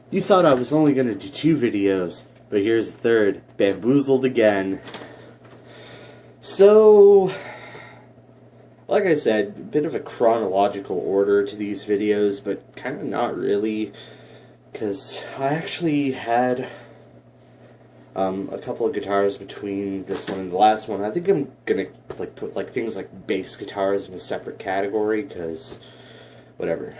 You thought I was only going to do 2 videos, but here's the third. Bamboozled again. So, like I said, a bit of a chronological order to these videos, but kind of not really, because I actually had a couple of guitars between this one and the last one. I think I'm gonna put things like bass guitars in a separate category, because whatever.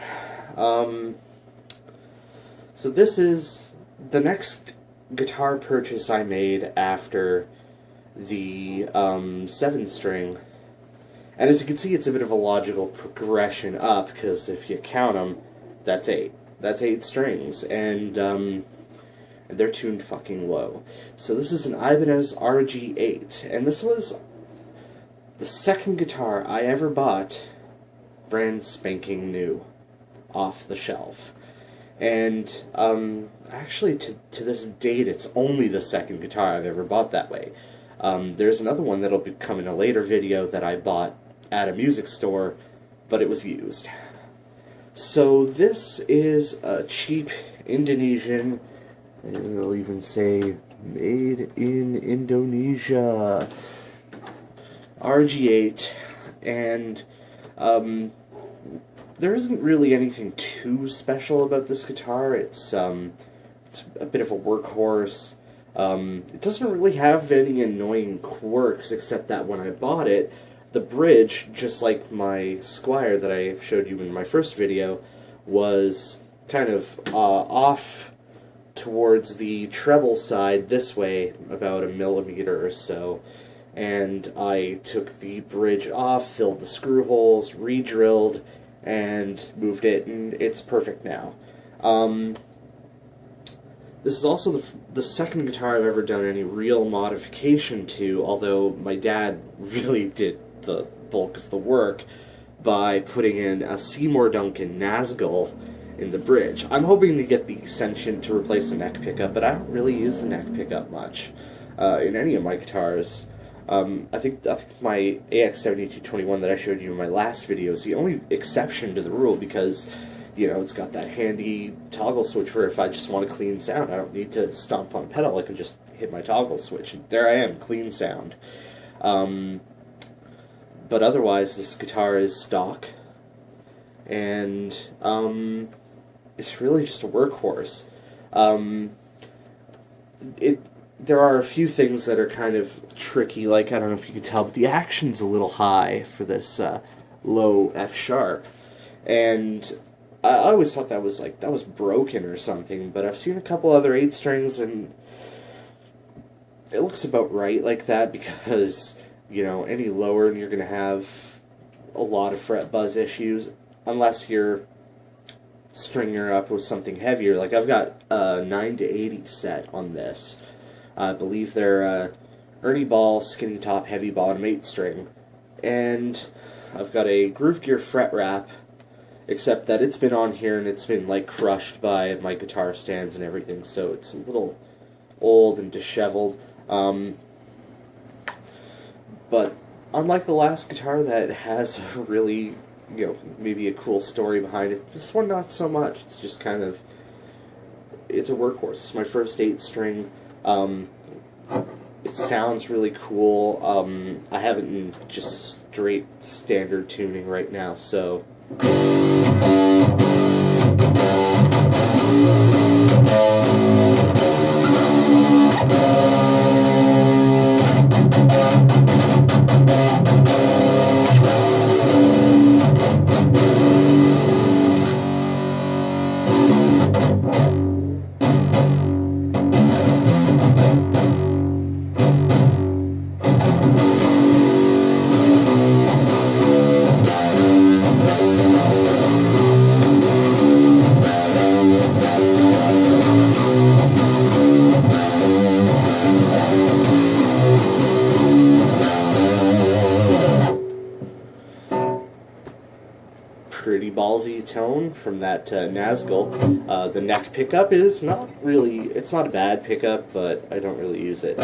So this is the next guitar purchase I made after the 7-string, and as you can see, it's a bit of a logical progression up, because if you count them, that's 8. That's 8 strings, and they're tuned fucking low. So this is an Ibanez RG8, and this was the second guitar I ever bought brand spanking new off the shelf. And actually to this date, it's only the second guitar I've ever bought that way. There's another one that'll come in a later video that I bought at a music store, but it was used. So this is a cheap Indonesian, and I'll even say made in Indonesia, RG8, and there isn't really anything too special about this guitar. It's a bit of a workhorse. It doesn't really have any annoying quirks, except that when I bought it, the bridge, just like my Squire that I showed you in my first video, was kind of off towards the treble side this way, about 1 millimeter or so. And I took the bridge off, filled the screw holes, re-drilled, and moved it, and it's perfect now. This is also the second guitar I've ever done any real modification to, although my dad really did the bulk of the work by putting in a Seymour Duncan Nazgul in the bridge. I'm hoping to get the extension to replace the neck pickup, but I don't really use the neck pickup much in any of my guitars. I think my AX7221 that I showed you in my last video is the only exception to the rule, because, you know, it's got that handy toggle switch where if I just want a clean sound, I don't need to stomp on a pedal, I can just hit my toggle switch, and there I am, clean sound. But otherwise, this guitar is stock, and it's really just a workhorse. There are a few things that are kind of tricky, like, I don't know if you can tell, but the action's a little high for this low F sharp, and I always thought that was broken or something, but I've seen a couple other 8 strings, and it looks about right like that, because, you know, any lower and you're going to have a lot of fret buzz issues, unless you're stringing her up with something heavier. Like, I've got a 9 to 80 set on this. I believe they're Ernie Ball, skinny top, heavy bottom 8 string, and I've got a Groove Gear fret wrap, except that it's been on here and it's been like crushed by my guitar stands and everything, so it's a little old and disheveled. But unlike the last guitar that has a really, you know, maybe a cool story behind it, this one not so much. It's just kind of, it's a workhorse. It's my first 8 string. It sounds really cool. I have it in just straight standard tuning right now, so pretty ballsy tone from that Nazgul. The neck pickup is not really, it's not a bad pickup, but I don't really use it.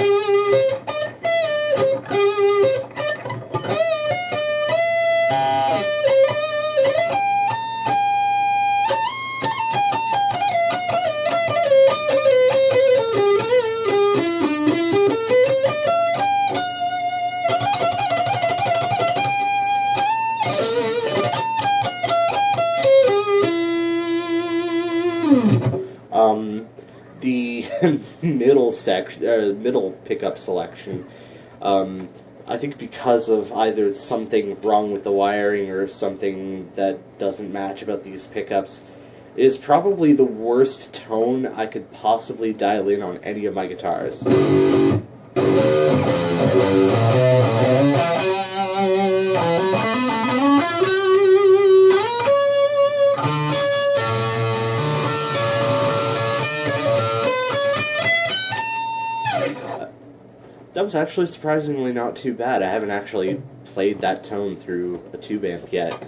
The middle pickup selection, I think because of either something wrong with the wiring or something that doesn't match about these pickups, is probably the worst tone I could possibly dial in on any of my guitars. That was actually surprisingly not too bad. I haven't actually played that tone through a tube amp yet.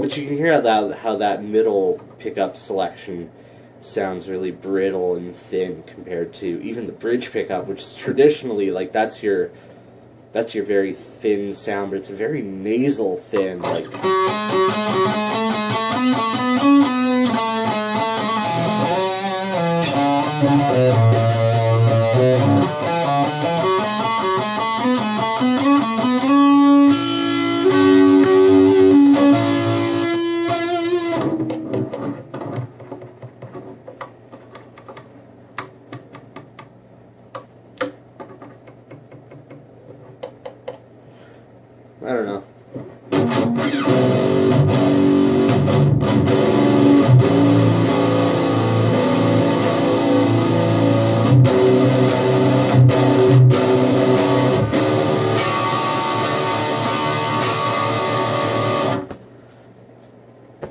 But you can hear how that middle pickup selection sounds really brittle and thin compared to even the bridge pickup, which is traditionally like that's your very thin sound, but it's a very nasal thin, like. I don't know.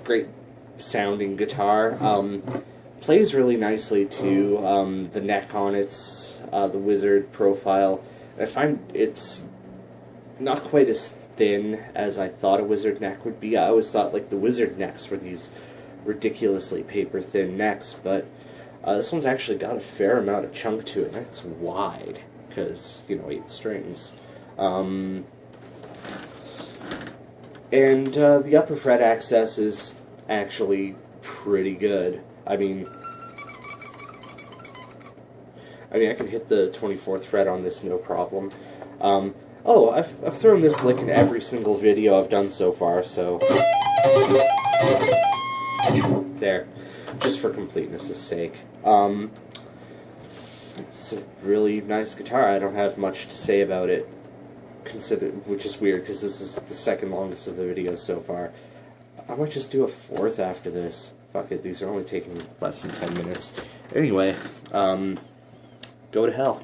Great sounding guitar. Plays really nicely too. The neck on it's the Wizard profile. I find it's not quite as thin as I thought a Wizard neck would be. I always thought like the Wizard necks were these ridiculously paper thin necks, but this one's actually got a fair amount of chunk to it, and it's wide because, you know, 8 strings. And the upper fret access is actually pretty good. I mean I can hit the 24th fret on this no problem. Oh, I've thrown this lick in every single video I've done so far, so there, just for completeness' sake. It's a really nice guitar. I don't have much to say about it, which is weird because this is the second longest of the videos so far. I might just do a 4th after this. Fuck it, these are only taking less than 10 minutes. Anyway, go to hell.